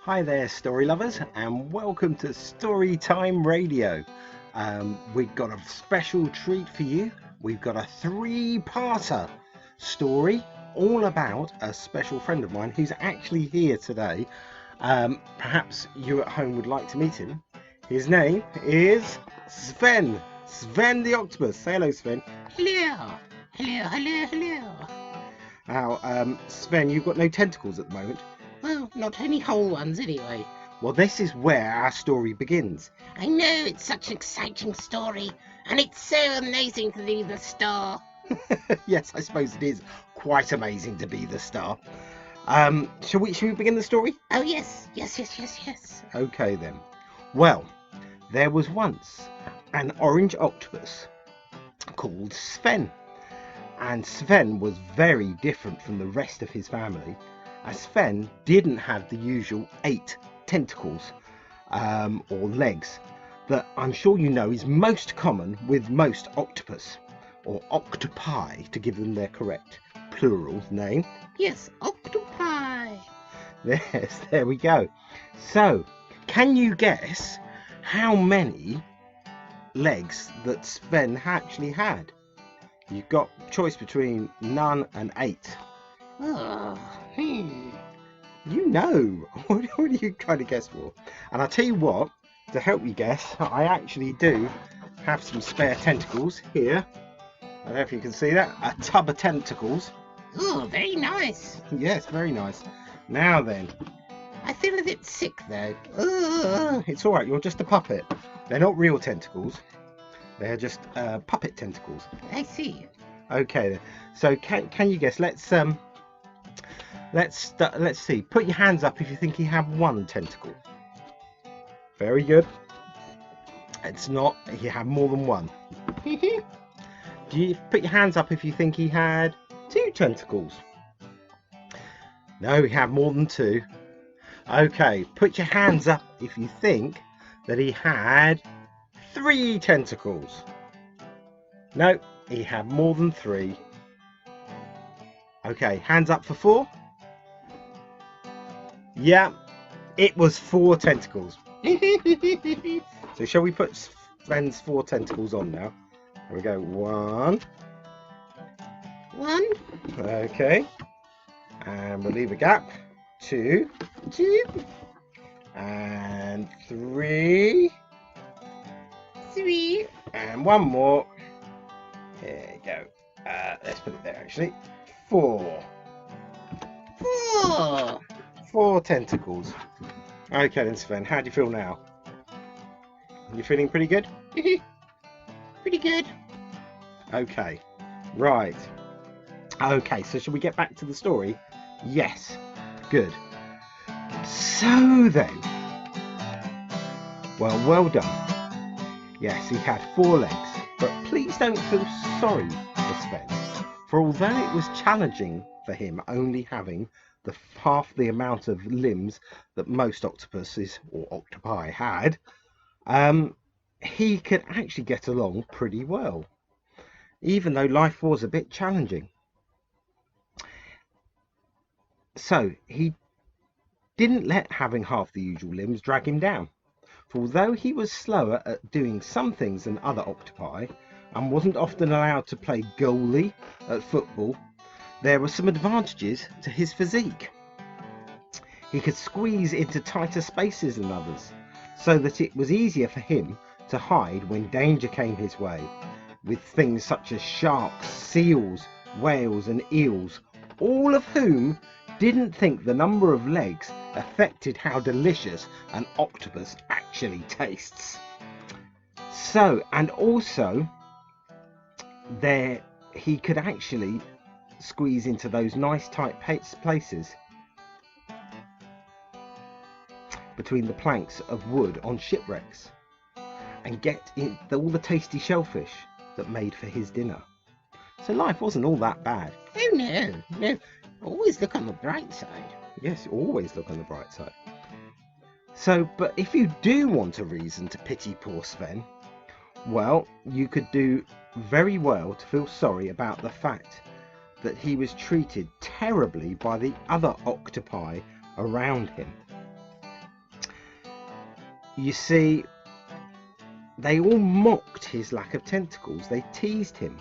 Hi there, story lovers, and welcome to Storytime Radio. We've got a special treat for you. We've got a three-parter story all about a special friend of mine who's actually here today. Perhaps you at home would like to meet him. His name is Sven the Octopus. Say hello, Sven. Hello, hello, hello, hello. Now, Sven, you've got no tentacles at the moment. Well, not any whole ones anyway. Well, this is where our story begins. I know, it's such an exciting story, and it's so amazing to be the star. Yes, I suppose it is quite amazing to be the star. Shall we begin the story? Oh yes. Okay then. Well, there was once an orange octopus called Sven. And Sven was very different from the rest of his family, as Sven didn't have the usual 8 tentacles or legs that I'm sure you know is most common with most octopus, or octopi to give them their correct plural name. Yes, octopi. Yes, there we go. So, can you guess how many legs that Sven actually had? You've got choice between none and 8. You know. What are you trying to guess for? And I'll tell you what, to help you guess, I actually do have some spare tentacles here. I don't know if you can see that. A tub of tentacles. Oh, very nice. Yes, very nice. Now then. I feel a bit sick though. It's alright, you're just a puppet. They're not real tentacles. They're just puppet tentacles. I see. Okay then. So can you guess? Let's see. Put your hands up if you think you have 1 tentacle. Very good. It's not. You have more than 1. Do you put your hands up if you think he had 2 tentacles? No, we have more than 2. Okay. Put your hands up if you think that he had 3 tentacles. No, he had more than 3. Okay, hands up for 4. Yeah, it was 4 tentacles. So shall we put Sven's 4 tentacles on now? There we go. 1. Okay. And we'll leave a gap. 2. And 3. And 1 more. There you go. Let's put it there actually. 4. 4 tentacles. Okay then, Sven, how do you feel now? You feeling pretty good? Pretty good. Okay. Right. Okay, so shall we get back to the story? Yes. Good. So then. Well done. Yes, he had 4 legs, but please don't feel sorry for Sven, for although it was challenging for him only having half the amount of limbs that most octopuses or octopi had, he could actually get along pretty well, even though life was a bit challenging. So he didn't let having half the usual limbs drag him down. For although he was slower at doing some things than other octopi and wasn't often allowed to play goalie at football, there were some advantages to his physique. He could squeeze into tighter spaces than others, so that it was easier for him to hide when danger came his way, with things such as sharks, seals, whales and eels, all of whom didn't think the number of legs affected how delicious an octopus actually tastes. So, and also, there he could actually squeeze into those nice tight places between the planks of wood on shipwrecks and get in all the tasty shellfish that made for his dinner. So life wasn't all that bad. Oh no. Always look on the bright side. Yes, always look on the bright side. So, but if you do want a reason to pity poor Sven, well, you could do very well to feel sorry about the fact that he was treated terribly by the other octopi around him. You see, they all mocked his lack of tentacles. They teased him.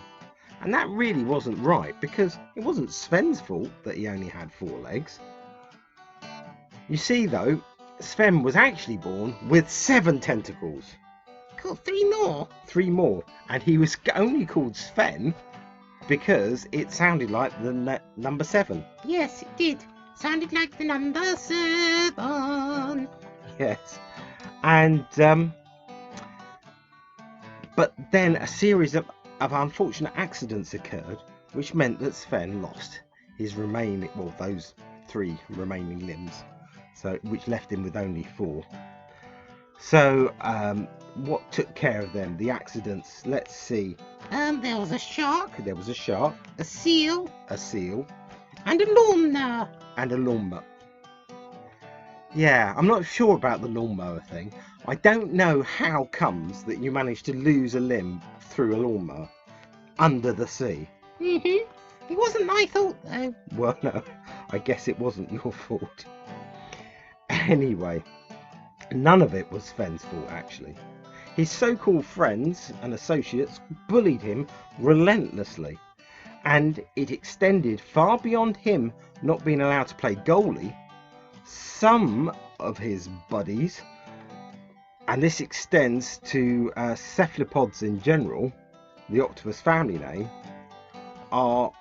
And that really wasn't right, because it wasn't Sven's fault that he only had 4 legs. You see, though, Sven was actually born with 7 tentacles. Got 3 more. 3 more. And he was only called Sven because it sounded like the number 7. Yes, it did. Sounded like the number 7. Yes. And, but then a series of unfortunate accidents occurred, which meant that Sven lost his remaining, well, those 3 remaining limbs, so which left him with only 4. So, what took care of them? The accidents, let's see. There was a shark, There was a shark, a seal, a seal, and a lawnmower. and a lawnmower. Yeah, I'm not sure about the lawnmower thing. I don't know how comes that you managed to lose a limb through a lawnmower under the sea. It wasn't my fault, though. Well, no, I guess it wasn't your fault. Anyway, none of it was Sven's fault, actually. His so-called friends and associates bullied him relentlessly, and it extended far beyond him not being allowed to play goalie. Some of his buddies, and this extends to cephalopods in general, the octopus family name, are,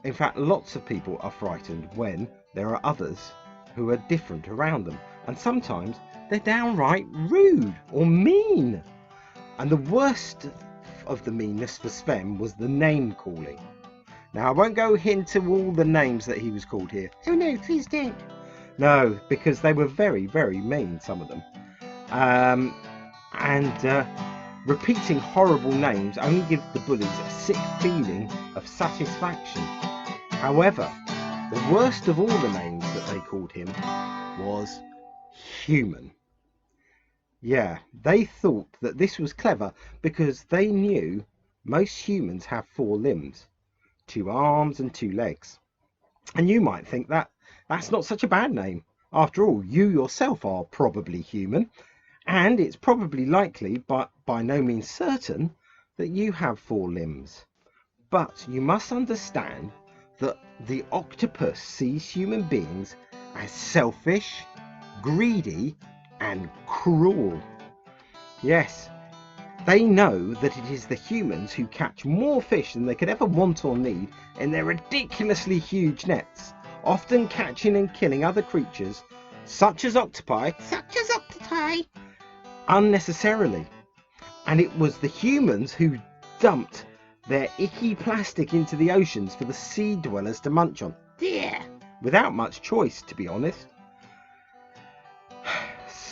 in fact, lots of people are frightened when there are others who are different around them, and sometimes they're downright rude or mean. And the worst of the meanness for Sven was the name calling. Now, I won't go into all the names that he was called here. Oh no, please don't. No, because they were very, very mean, some of them. Repeating horrible names only gives the bullies a sick feeling of satisfaction. However, the worst of all the names that they called him was human. Yeah, they thought that this was clever because they knew most humans have 4 limbs, 2 arms and 2 legs. And you might think that that's not such a bad name. After all, you yourself are probably human, and it's probably likely, but by no means certain, that you have 4 limbs. But you must understand that the octopus sees human beings as selfish, greedy, and cruel. Yes, they know that it is the humans who catch more fish than they could ever want or need in their ridiculously huge nets, often catching and killing other creatures, such as octopi, unnecessarily. And it was the humans who dumped their icky plastic into the oceans for the sea dwellers to munch on. Dear. Without much choice, to be honest.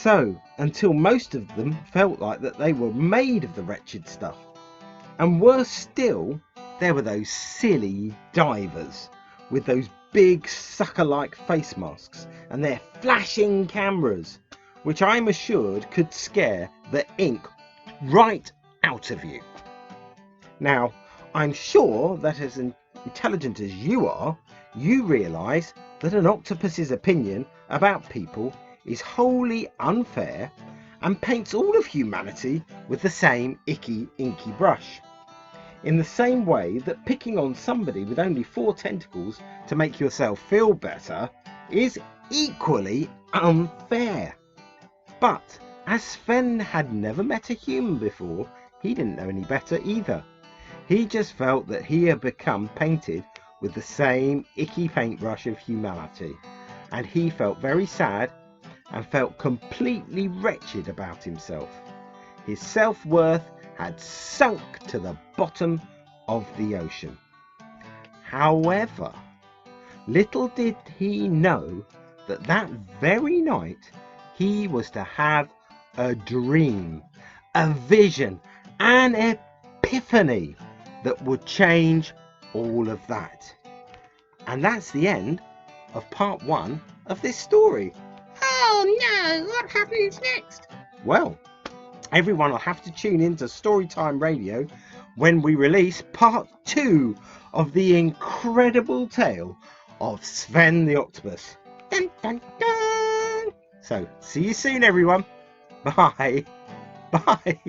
So, until most of them felt like that they were made of the wretched stuff. And worse still, there were those silly divers with those big sucker-like face masks and their flashing cameras, which I'm assured could scare the ink right out of you. Now, I'm sure that as intelligent as you are, you realise that an octopus's opinion about people is wholly unfair and paints all of humanity with the same icky, inky brush. In the same way that picking on somebody with only 4 tentacles to make yourself feel better is equally unfair. But as Sven had never met a human before, he didn't know any better either. He just felt that he had become painted with the same icky paintbrush of humanity, and he felt very sad and felt completely wretched about himself. His self-worth had sunk to the bottom of the ocean. However, little did he know that that very night he was to have a dream, a vision, an epiphany that would change all of that. And that's the end of part 1 of this story. Oh no, what happens next? Well, everyone will have to tune in to Storytime Radio when we release part 2 of the incredible tale of Sven the Octopus. Dun dun dun. So, see you soon, everyone. Bye. Bye.